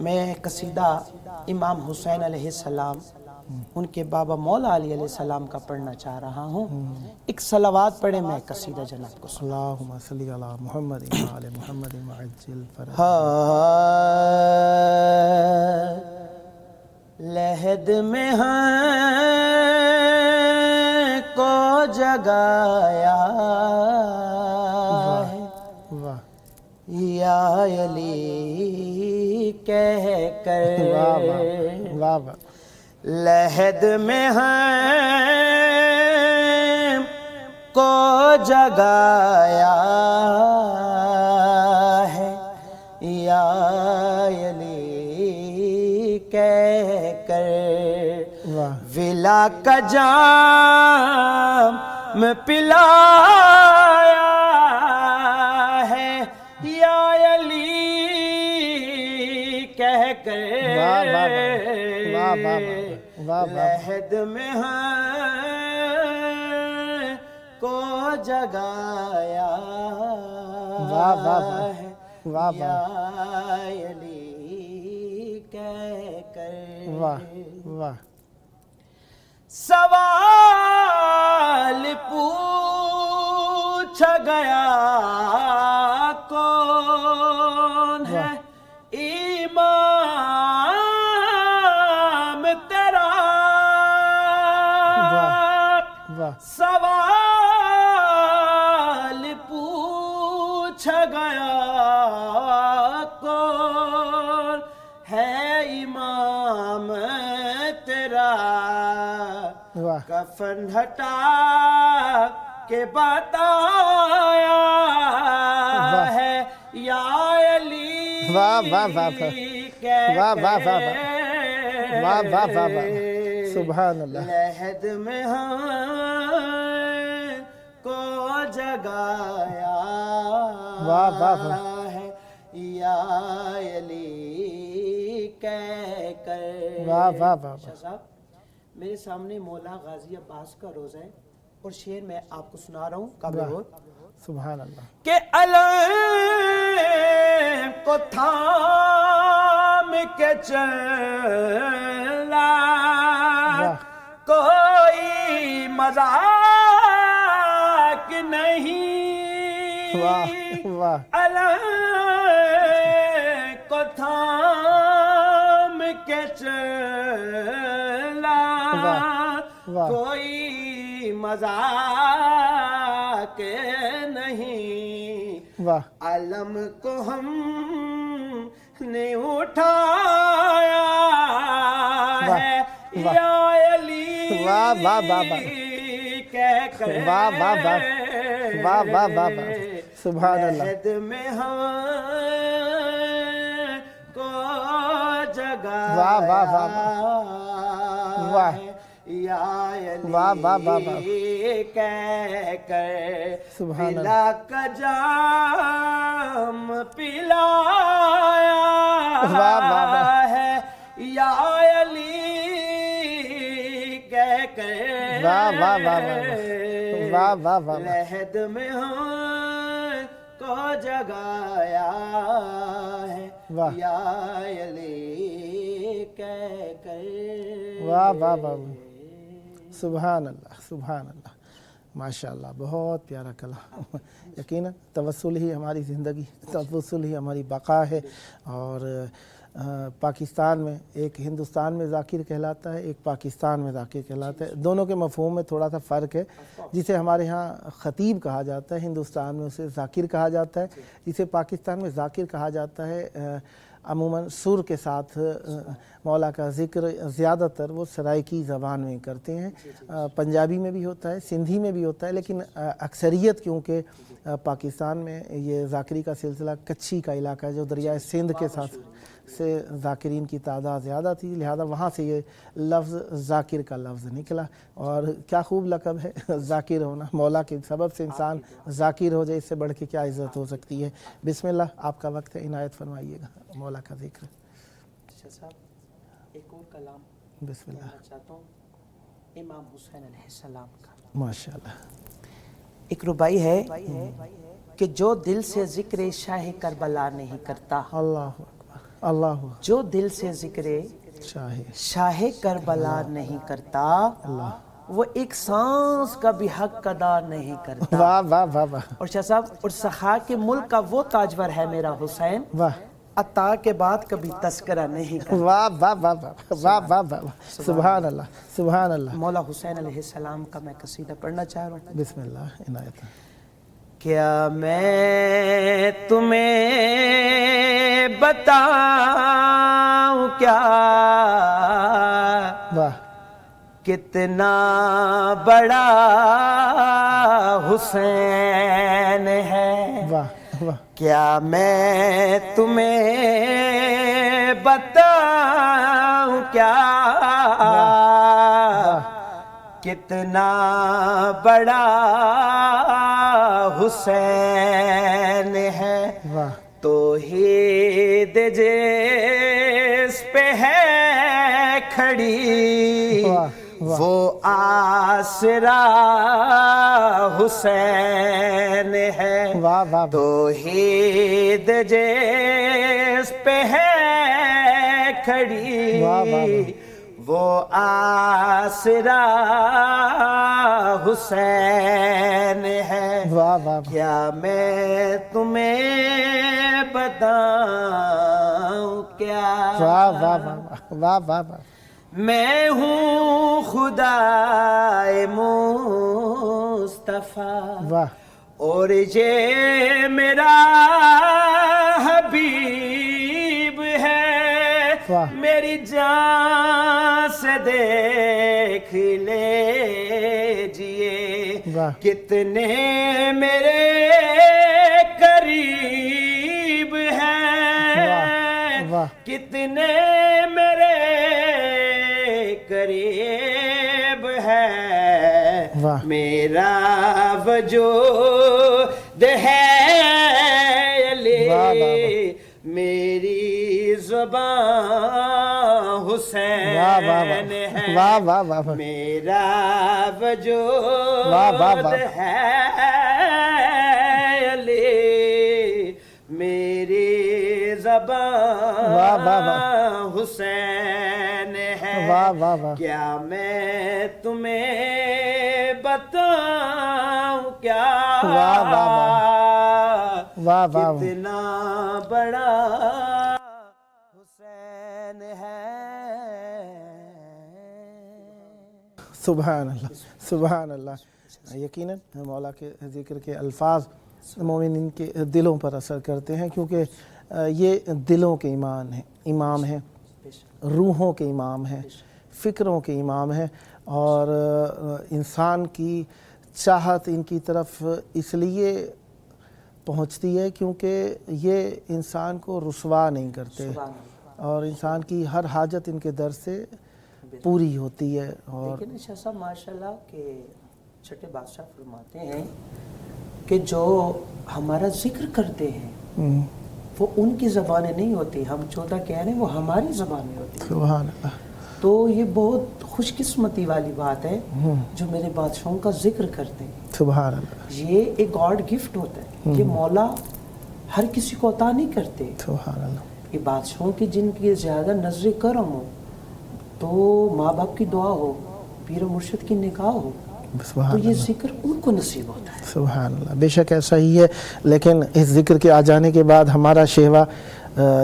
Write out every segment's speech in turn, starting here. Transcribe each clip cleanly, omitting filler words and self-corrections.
میں قصیدہ امام حسین علیہ السلام ان کے بابا مولا علی علیہ السلام کا پڑھنا چاہ رہا ہوں. ایک صلوات پڑھے میں قصیدہ جناب کو سنا. اللہم صلی علی محمد وعلی محمد وعجل فرج. لحد میں ہیں کو جگایا ہے واہ یا علی کہہ کر. واہ واہ واہ. لحد میں ہیں کو جگایا ہے یا علی کہہ کر. ولا کا جام پلایا ہے یا علی کہہ کر. لحد میں ہیں کو جگایا ہے یا علی کہہ کر. واہ واہ. سوال پوچھا گیا کون ہے امام تیرا. سوال پوچھا گیا کون ہے امام تیرا. کفن ہٹا کے بتایا ہے یا علی سبحان اللہ. لحد میں ہیں کو جگایا ہے یا علی کہہ کر. شاہ صاحب میرے سامنے مولا غازی عباس کا روزہ ہے اور شعر میں آپ کو سنا رہا ہوں. سبحان اللہ. کہ علم کو تھام کے چلا کوئی مذاق نہیں. علم کو تھام کے چلا کوئی مذاق نہیں. علم کو ہم نے اٹھایا ہے یا علی کہہ کر. سبحان اللہ. لحد میں ہم کو جگایا ہے یا علی کہہ کر. پلا کا جام پلایا ہے یا علی کہہ کر. لحد میں ہیں کو جگایا ہے یا علی کہہ کر. سبحان اللہ سبحان اللہ. ماشاءاللہ بہت پیارا کلام. یقیناً توسل ہی ہماری زندگی، توسل ہی ہماری بقا ہے. اور پاکستان میں ایک ہندوستان میں ذاکر کہلاتا ہے، ایک پاکستان میں ذاکر کہلاتا ہے. دونوں کے مفہوم میں تھوڑا سا فرق ہے. جسے ہمارے ہاں خطیب کہا جاتا ہے ہندوستان میں اسے ذاکر کہا جاتا ہے. جسے پاکستان میں ذاکر کہا جاتا ہے عموماً سر کے ساتھ مولا کا ذکر زیادہ تر وہ سرائکی زبان میں کرتے ہیں. پنجابی میں بھی ہوتا ہے، سندھی میں بھی ہوتا ہے، لیکن اکثریت کیونکہ پاکستان میں یہ ذاکری کا سلسلہ کچھی کا علاقہ ہے جو دریائے سندھ کے ساتھ سے ذاکرین کی تعداد زیادہ تھی، لہذا وہاں سے یہ لفظ ذاکر کا لفظ نکلا. اور کیا خوب لقب ہے ذاکر ہونا. مولا کے سبب سے انسان ذاکر ہو جائے، اس سے بڑھ کے کیا عزت ہو سکتی ہے. بسم اللہ آپ کا وقت ہے، عنایت فرمائیے گا مولا کا ذکر. صاحب ایک اور کلام بسم اللہ چاہتا ہوں امام حسین علیہ السلام کا. ماشاءاللہ. ایک ربائی ہے کہ جو دل سے ذکر شاہ کربلا نہیں کرتا، اللہ اکبر اللہ جو دل سے ذکر شاہ کربلا نہیں کرتا وہ ایک سانس کا بھی حق ادا نہیں کرتا. واہ واہ واہ واہ اور شاہ صاحب اور سخا کے ملک کا وہ تاجور ہے میرا حسین واہ عطا کے بعد کبھی تذکرہ نہیں کرتا. واہ واہ واہ واہ واہ واہ سبحان اللہ سبحان اللہ. مولا حسین علیہ السلام کا میں قصیدہ پڑھنا چاہ رہا ہوں. بسم اللہ عنایت. کیا میں تمہیں بتاؤں کیا واہ کتنا بڑا حسین ہے. واہ واہ کیا میں تمہیں بتاؤں کیا کتنا بڑا حسین ہے. واہ توحید جس پہ ہے کھڑی وہ آسرا حسین ہے. واہ واہ توحید جس پہ ہے کھڑی وہ آسرا حسین ہے. واہ واہ کیا میں تمہیں بتاؤں کیا واہ واہ واہ واہ واہ. میں ہوں خدائے مصطفیٰ واہ اور یہ میرا حبیب ہے. میری جان سے دیکھ لیجئے کتنے میرے قریب ہیں کتنے میرے قریب ہے. میرا وجود ہے علی میری زبان حسین ہے. میرا وجود ہے علی میری زبان حسین ہے. کیا میں تمہیں بتاؤں کیا کتنا بڑا حسین ہے. سبحان اللہ سبحان اللہ. یقیناً مولا کے ذکر کے الفاظ مومنین کے دلوں پر اثر کرتے ہیں کیونکہ یہ دلوں کے امام ہیں روحوں کے امام ہیں فکروں کے امام ہیں. اور انسان کی چاہت ان کی طرف اس لیے پہنچتی ہے کیونکہ یہ انسان کو رسوا نہیں کرتے اور انسان کی ہر حاجت ان کے در سے پوری ہوتی ہے. اور لیکن شاہ صاحب ماشاءاللہ کہ چھٹے بادشاہ فرماتے ہیں کہ جو ہمارا ذکر کرتے ہیں وہ ان کی زبانیں نہیں ہوتی. ہم 14 کہہ رہے ہیں وہ ہماری زبانیں ہوتی. سبحان اللہ. تو یہ بہت خوش قسمتی والی بات ہے جو میرے بادشاہوں کا ذکر کرتے ہیں. سبحان اللہ. یہ ایک گاڈ گفٹ ہوتا ہے کہ مولا ہر کسی کو عطا نہیں کرتے. سبحان اللہ. یہ بادشاہوں کی جن کی زیادہ نظر کرم ہو تو ماں باپ کی دعا ہو پیر و مرشد کی نگاہ ہو تو یہ ذکر ان کو نصیب ہوتا ہے. سبحان اللہ. بے شک ایسا ہی ہے لیکن اس ذکر کے آ جانے کے بعد ہمارا شہوہ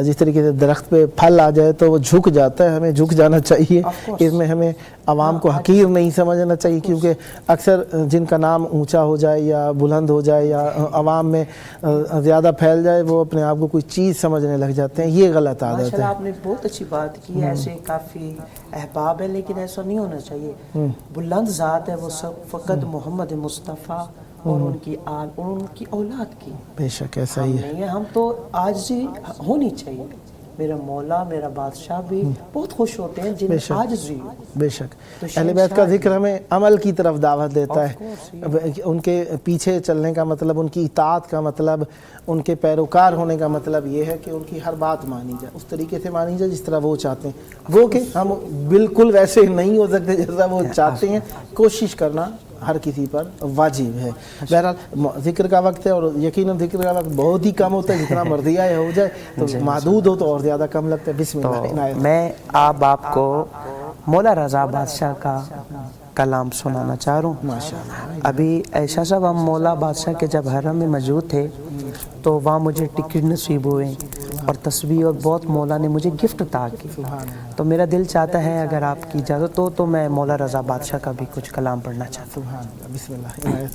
جس طریقے سے درخت پہ پھل آ جائے تو وہ جھک جاتا ہے. ہمیں جھک جانا چاہیے. اس میں ہمیں عوام کو حقیر نہیں سمجھنا چاہیے کیونکہ اکثر جن کا نام اونچا ہو جائے یا بلند ہو جائے یا عوام میں زیادہ پھیل جائے وہ اپنے آپ کو کوئی چیز سمجھنے لگ جاتے ہیں. یہ غلط عادت ہے. ماشاءاللہ آپ نے بہت اچھی بات کی. ایسے کافی احباب ہے لیکن ایسا نہیں ہونا چاہیے. بلند ذات ہے وہ سب فقط محمد مصطفیٰ اور ان کی آل اور ان کی اولاد کی. بے شک ایسا ہی ہے. ہم تو عاجزی ہونی چاہیے. میرا مولا میرا بادشاہ بھی بہت خوش ہوتے ہیں جن عاجزی. بے شک اہل بیت کا ذکر ہمیں عمل کی طرف دعوت دیتا ہے. ان کے پیچھے چلنے کا مطلب ان کی اطاعت کا مطلب ان کے پیروکار ہونے کا مطلب یہ ہے کہ ان کی ہر بات مانی جائے اس طریقے سے مانی جائے جس طرح وہ چاہتے ہیں. وہ کہ ہم بالکل ویسے نہیں ہو سکتے جیسا وہ چاہتے ہیں. کوشش کرنا ہر کسی پر واجب ہے. بہرحال ذکر کا وقت ہے اور یقیناً ذکر کا وقت بہت ہی کم ہوتا ہے, جتنا مرضی آئے ہو جائے, تو محدود ہو تو اور زیادہ کم لگتا ہے. بسم اللہ عنایت. میں آپ کو مولا رضا بادشاہ کا کلام سنانا چاہ رہا ہوں. ماشاءاللہ. ابھی ایشا صاحب ہم مولا بادشاہ کے جب حرم میں موجود تھے تو وہاں مجھے ٹکٹ نصیب ہوئے اور تصویر اور بہت مولا نے مجھے گفٹ عطا کی. تو میرا دل چاہتا ہے اگر آپ کی اجازت ہو تو میں مولا رضا بادشاہ کا بھی کچھ کلام پڑھنا چاہتا ہوں. سبحان اللہ. بسم اللہ عنایت.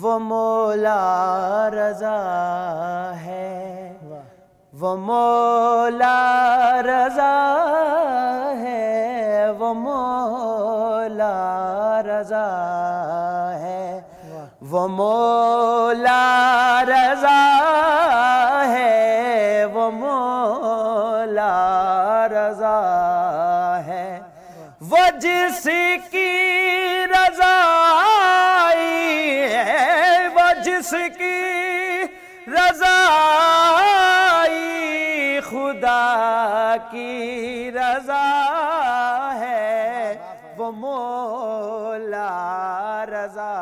وہ مولا رضا ہے, وہ مولا رضا ہے, وہ مولا رضا ہے, وہ مولا رضا ہے, وہ مولا رضا ہے, وہ جس کی رضا جس کی رضائی خدا کی رضا ہے, وہ مولا رضا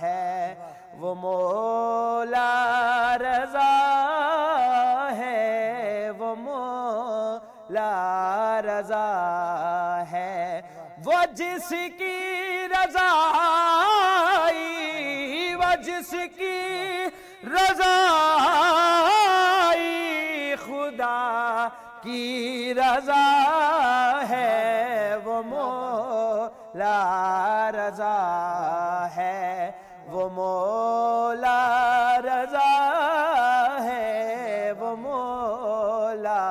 ہے, وہ مولا رضا ہے, وہ مولا رضا ہے, وہ جس کی رضا جس کی رضائی خدا کی رضا ہے, وہ مولا رضا ہے, وہ مولا رضا ہے, وہ مولا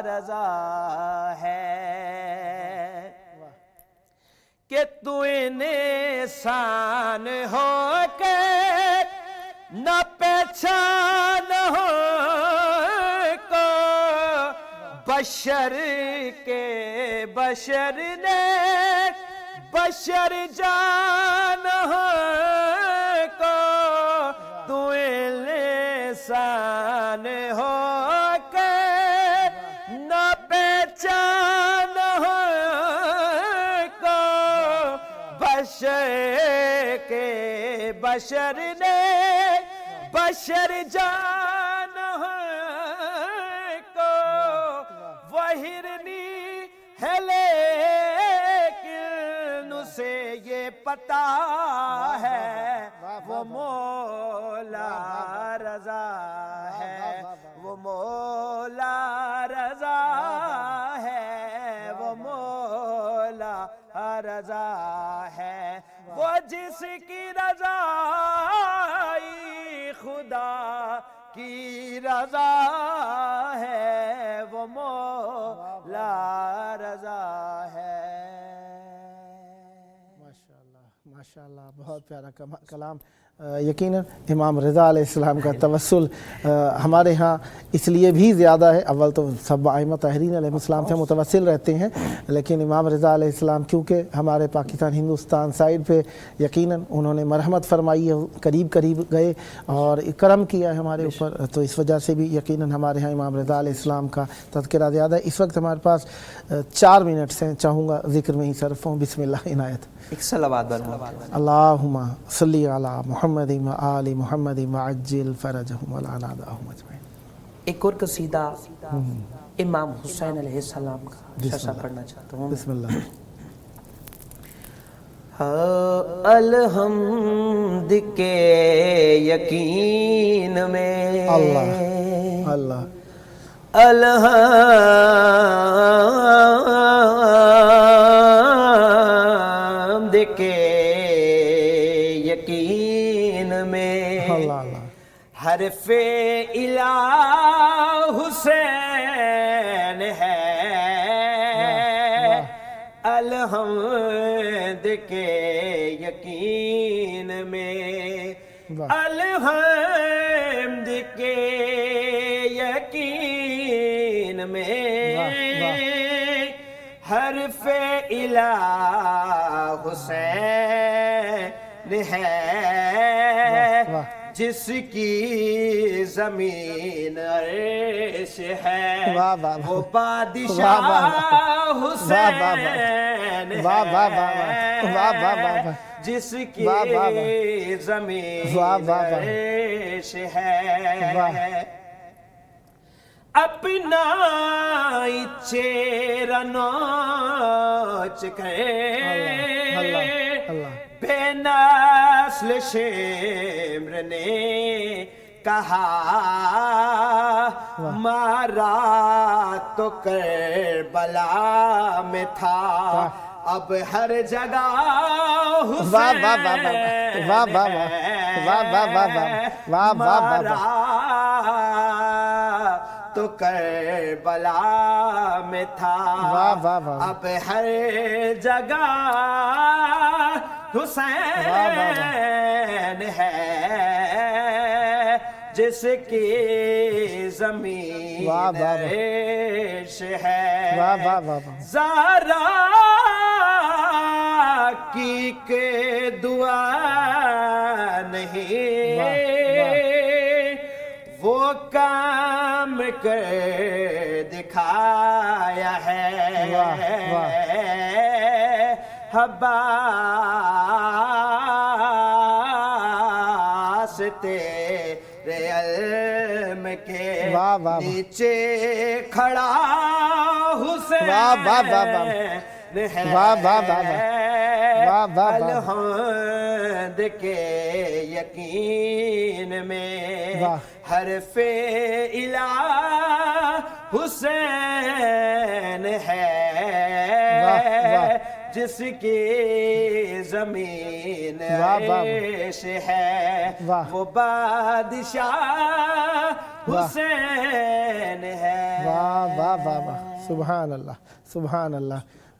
رضا ہے. کہ تو انسان ہو کے نہ پہچان ہو کو بشر کے بشر نے بشر جان ہو کو تو انسان ہو کے نہ پہچان ہو بشر کے بشر نے بشر جان کو وہ ہرنی ہے لیکن اسے یہ پتا ہے وہ مولا رضا ہے, وہ مولا رضا ہے, وہ مولا رضا ہے, وہ جس کی رضائی خدا کی رضا ہے, وہ مولا رضا ہے. ماشاءاللہ ماشاءاللہ, بہت پیارا کلام. یقیناً امام رضا علیہ السلام کا توسل ہمارے ہاں اس لیے بھی زیادہ ہے. اول تو سب ائمہ طاہرین علیہ السلام سے متوسل رہتے ہیں, لیکن امام رضا علیہ السلام کیونکہ ہمارے پاکستان ہندوستان سائڈ پہ یقیناً انہوں نے مرحمت فرمائی ہے, قریب قریب گئے اور کرم کیا ہے ہمارے اوپر, تو اس وجہ سے بھی یقیناً ہمارے ہاں امام رضا علیہ السلام کا تذکرہ زیادہ ہے. اس وقت ہمارے پاس 4 منٹ سے, چاہوں گا ذکر میں ہی صرف ہوں. بسم اللہ عنایت. ایک صلوات اللہم صلی علی محمد و آل محمد وعجل فرجہم والعنادہم اجمعین. ایک اور قصیدہ امام حسین علیہ السلام کا ششا پڑھنا چاہتا ہوں. بسم اللہ. الحمد کے یقین میں اللہ اللہ الحمد کے یقین میں حرف الہ حسین ہے, الحمد کے یقین میں الحمد کے یقین میں حرف الہ حسین ہے جس کی زمین عرش ہے وہ بادشاہ حسین ہے جس کی زمین عرش ہے اپنا چہرہ نوچ کے بے نسل شمر نے کہا مارا تو کربلا میں تھا اب ہر جگہ حسین مارا تو کربلا میں تھا اب ہر جگہ حسین ہے جس کی زمین عرش ہے زہرا کی کہ دعا نہیں وہ کام کر دکھایا ہے عباس تیرے علم کے نیچے کھڑا حسین ہے الحمد کے یقین میں حرف الہ حسین ہے جس کی زمین عرش ہے وہ بادشاہ حسین ہے سبحان اللہ سبحان اللہ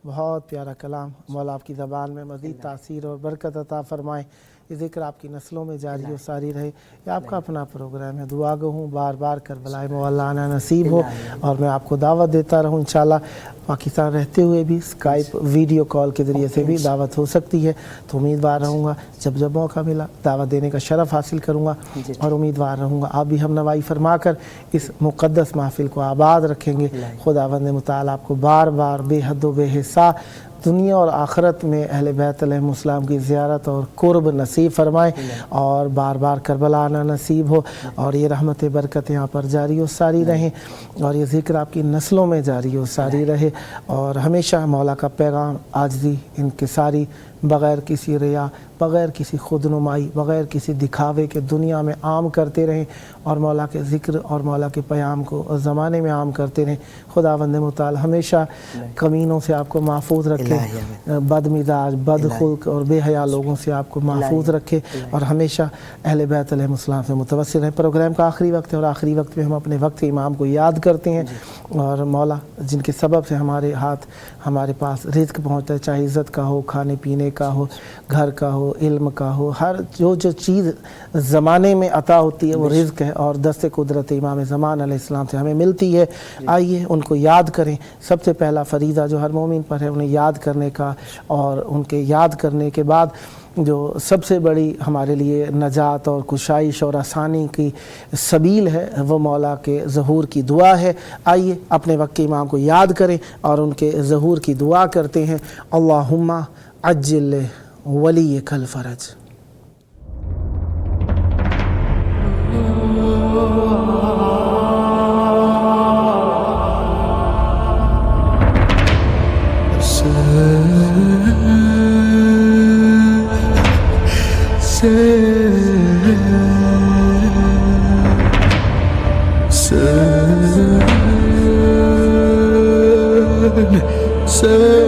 بہت پیارا کلام مولا آپ کی زبان میں مزید تاثیر اور برکت عطا فرمائے یہ ذکر آپ کی نسلوں میں جاری و ساری رہے یہ آپ کا اپنا پروگرام ہے دعا گو ہوں بار بار کربلا مولانا نصیب ہو اور میں آپ کو دعوت دیتا رہوں انشاءاللہ پاکستان رہتے ہوئے بھی اسکائپ ویڈیو کال کے ذریعے سے بھی دعوت ہو سکتی ہے تو امیدوار رہوں گا جب موقع ملا دعوت دینے کا شرف حاصل کروں گا اور امیدوار رہوں گا آپ بھی ہم نوائی فرما کر اس مقدس محفل کو آباد رکھیں گے خداوند متعال آپ کو بار بار بے حد و بے حصہ دنیا اور آخرت میں اہل بیت علیہ السلام کی زیارت اور قرب نصیب فرمائے اور بار بار کربلا آنا نصیب ہو اور یہ رحمت برکت یہاں پر جاری و ساری رہیں اور یہ ذکر آپ کی نسلوں میں جاری و ساری رہے اور ہمیشہ مولا کا پیغام عاجزی انکساری بغیر کسی ریا بغیر کسی خود نمائی بغیر کسی دکھاوے کے دنیا میں عام کرتے رہیں اور مولا کے ذکر اور مولا کے پیام کو زمانے میں عام کرتے رہیں خداوند متعال ہمیشہ کمینوں سے آپ کو محفوظ رکھے بد مزاج بد خلق اور بے حیا لوگوں سے آپ کو محفوظ رکھے اور ہمیشہ اہل بیت علیہ السلام سے متوسل رہیں پروگرام کا آخری وقت ہے اور آخری وقت میں ہم اپنے وقت امام کو یاد کرتے ہیں اور مولا جن کے سبب سے ہمارے ہاتھ ہمارے پاس رزق پہنچتا ہے چاہے عزت کا ہو کھانے پینے کا ہو گھر کا ہو علم کا ہو ہر جو چیز زمانے میں عطا ہوتی ہے وہ رزق ہے اور دست قدرت امام زمان علیہ السلام سے ہمیں ملتی ہے آئیے ان کو یاد کریں سب سے پہلا فریضہ جو ہر مومن پر ہے انہیں یاد کرنے کا اور ان کے یاد کرنے کے بعد جو سب سے بڑی ہمارے لیے نجات اور کشائش اور آسانی کی سبیل ہے وہ مولا کے ظہور کی دعا ہے آئیے اپنے وقت کے امام کو یاد کریں اور ان کے ظہور کی دعا کرتے ہیں اللہم عجل ولیک الفرج Say